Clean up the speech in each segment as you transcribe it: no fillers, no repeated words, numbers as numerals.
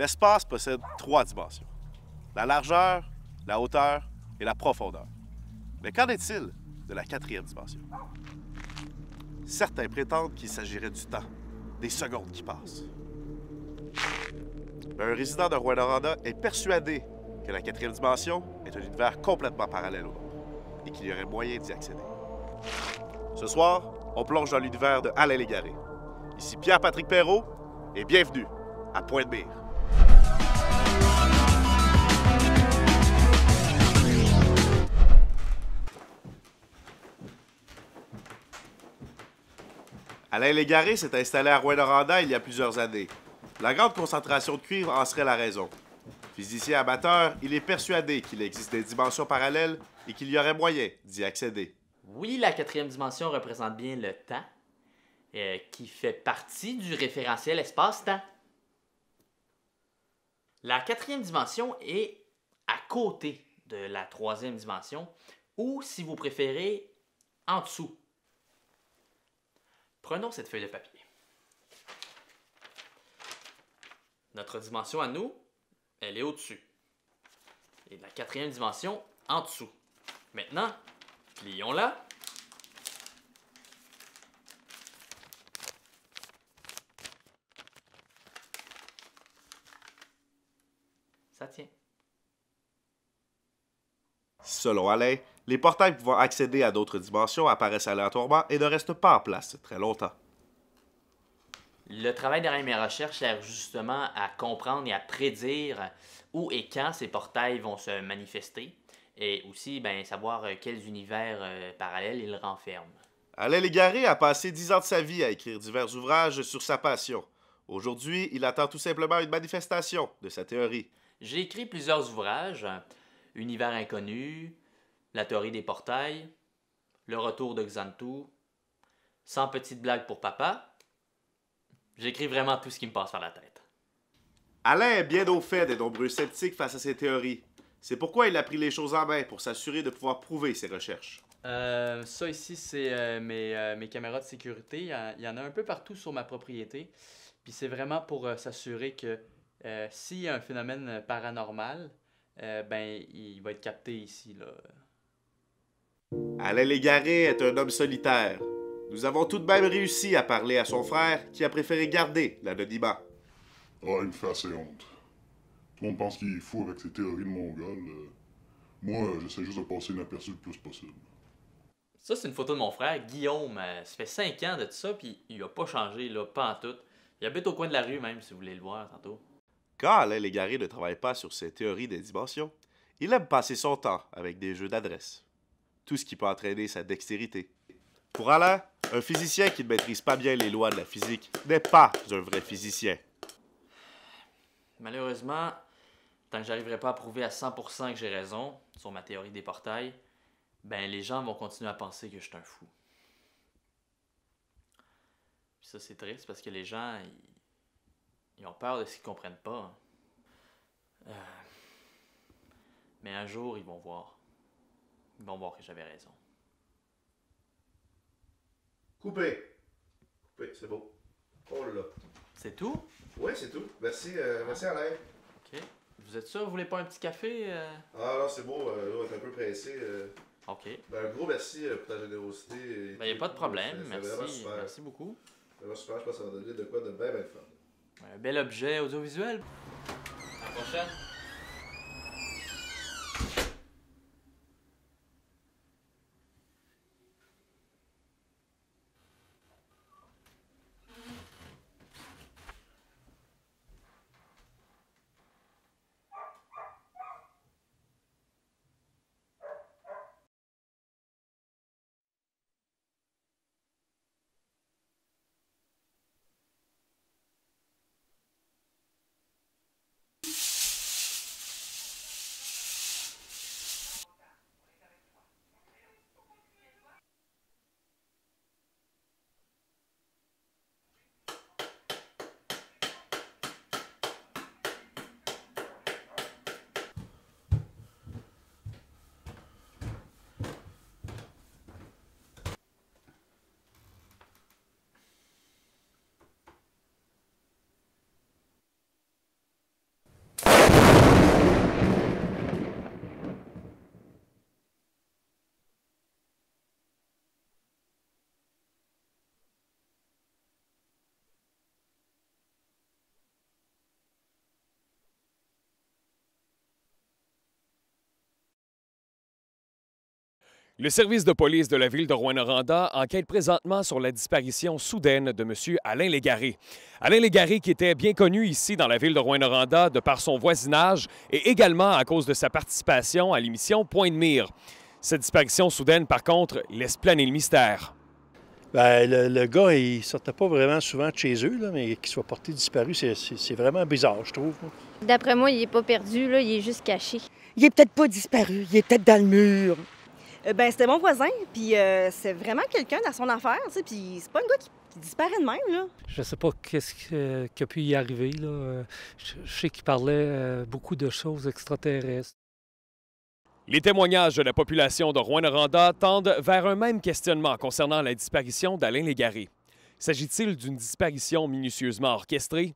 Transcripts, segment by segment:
L'espace possède 3 dimensions. La largeur, la hauteur et la profondeur. Mais qu'en est-il de la 4e dimension? Certains prétendent qu'il s'agirait du temps, des secondes qui passent. Mais un résident de Rouyn-Noranda est persuadé que la 4e dimension est un univers complètement parallèle au nôtre et qu'il y aurait moyen d'y accéder. Ce soir, on plonge dans l'univers de Alain Légaré. Ici Pierre-Patrick Perrault et bienvenue à Pointe-Mire. Alain Légaré s'est installé à Rouyn-Noranda il y a plusieurs années. La grande concentration de cuivre en serait la raison. Physicien amateur, il est persuadé qu'il existe des dimensions parallèles et qu'il y aurait moyen d'y accéder. Oui, la 4e dimension représente bien le temps, qui fait partie du référentiel espace-temps. La 4e dimension est à côté de la 3e dimension, ou, si vous préférez, en dessous. Prenons cette feuille de papier. Notre dimension à nous, elle est au-dessus. Et la 4e dimension, en dessous. Maintenant, plions-la. Ça tient. Selon Alain, les portails pouvant accéder à d'autres dimensions apparaissent aléatoirement et ne restent pas en place très longtemps. Le travail derrière mes recherches sert justement à comprendre et à prédire où et quand ces portails vont se manifester et aussi savoir quels univers parallèles ils renferment. Alain Légaré a passé 10 ans de sa vie à écrire divers ouvrages sur sa passion. Aujourd'hui, il attend tout simplement une manifestation de sa théorie. J'ai écrit plusieurs ouvrages, Univers inconnu, La théorie des portails, Le retour de Xantou, 100 petites blagues pour papa. J'écris vraiment tout ce qui me passe par la tête. Alain est bien au fait des nombreux sceptiques face à ses théories. C'est pourquoi il a pris les choses en main pour s'assurer de pouvoir prouver ses recherches. Ça ici, c'est mes caméras de sécurité. Il y en a un peu partout sur ma propriété. Puis c'est vraiment pour s'assurer que s'il y a un phénomène paranormal, il va être capté ici, là. Alain Légaré est un homme solitaire. Nous avons tout de même réussi à parler à son frère qui a préféré garder l'anonymat. Ah, il me fait assez honte. Tout le monde pense qu'il est fou avec ses théories de mongol. Moi, j'essaie juste de passer inaperçu le plus possible. Ça, c'est une photo de mon frère, Guillaume. Ça fait 5 ans de tout ça, puis il a pas changé, là, pas en tout. Il habite au coin de la rue, même, si vous voulez le voir tantôt. Quand Alain Légaré ne travaille pas sur ses théories des dimensions, il aime passer son temps avec des jeux d'adresse. Tout ce qui peut entraîner sa dextérité. Pour Alain, un physicien qui ne maîtrise pas bien les lois de la physique n'est pas un vrai physicien. Malheureusement, tant que j'arriverai pas à prouver à 100% que j'ai raison sur ma théorie des portails, les gens vont continuer à penser que je suis un fou. Puis ça, c'est triste parce que les gens, ils ont peur de ce qu'ils comprennent pas. Mais un jour, ils vont voir. Ils vont voir que j'avais raison. Coupé. Coupé, c'est beau. Oh là. C'est tout? Oui, c'est tout. Merci, merci Alain. OK. Vous êtes sûr, vous voulez pas un petit café? Ah non, c'est beau, là, on est un peu pressé. OK. Un gros merci pour ta générosité. Il n'y a pas de problème. C'est vraiment Merci. super. Merci beaucoup. Vraiment super, je pense que ça va donner de quoi de bien, bien fun. Un bel objet audiovisuel. À la prochaine. Le service de police de la ville de Rouyn-Noranda enquête présentement sur la disparition soudaine de M. Alain Légaré. Alain Légaré qui était bien connu ici dans la ville de Rouyn-Noranda de par son voisinage et également à cause de sa participation à l'émission Point de mire. Cette disparition soudaine, par contre, laisse planer le mystère. Bien, le gars, il sortait pas vraiment souvent de chez eux, là, mais qu'il soit porté disparu, c'est vraiment bizarre, je trouve. D'après moi, il n'est pas perdu, là, il est juste caché. Il est peut-être pas disparu, il est peut-être dans le mur. Ben c'était mon voisin, puis c'est vraiment quelqu'un dans son affaire, tu sais, puis c'est pas un gars qui disparaît de même, là. Je sais pas qu'est-ce qui a pu y arriver, là. Je sais qu'il parlait beaucoup de choses extraterrestres. Les témoignages de la population de Rouyn-Noranda tendent vers un même questionnement concernant la disparition d'Alain Légaré. S'agit-il d'une disparition minutieusement orchestrée?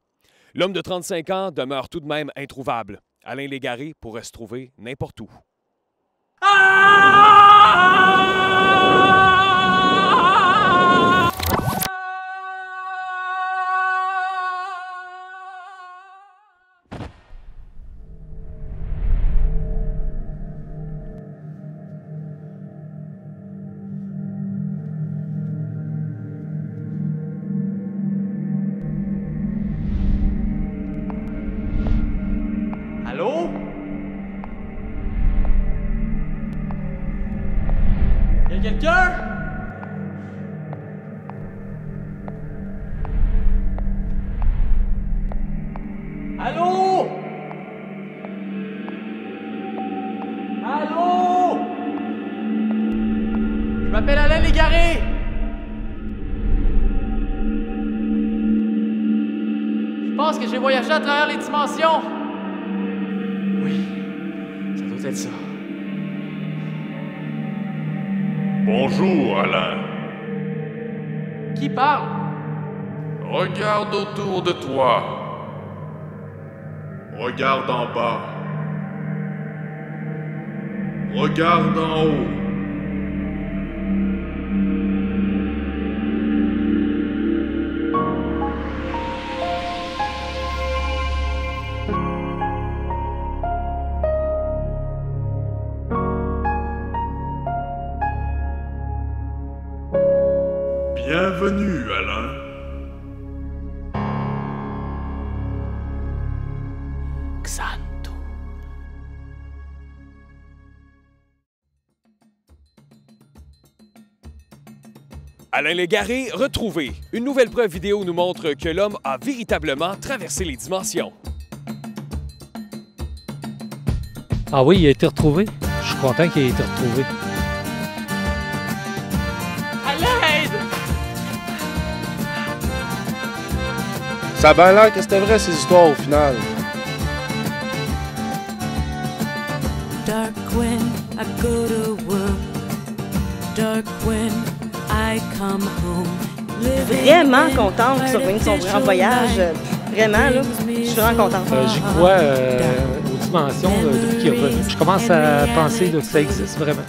L'homme de 35 ans demeure tout de même introuvable. Alain Légaré pourrait se trouver n'importe où. Allô? Y'a quelqu'un? Allô? Allô? Je m'appelle Alain Légaré. Je pense que j'ai voyagé à travers les dimensions. Oui, ça doit être ça. Bonjour, Alain. Qui parle? Regarde autour de toi. Regarde en bas. Regarde en haut. Bienvenue, Alain. Xanto. Alain Légaré retrouvé. Une nouvelle preuve vidéo nous montre que l'homme a véritablement traversé les dimensions. Ah oui, il a été retrouvé? Je suis content qu'il ait été retrouvé. À l'aide! Ça a bien l'air que c'était vrai, ces histoires, au final. Dark when I go to work. Dark when I come home. Vraiment contente qu'il soit revenu de son grand voyage. Vraiment, là, je suis vraiment contente. J'y crois aux dimensions depuis qu'il est revenu. Je commence à penser là, que ça existe vraiment.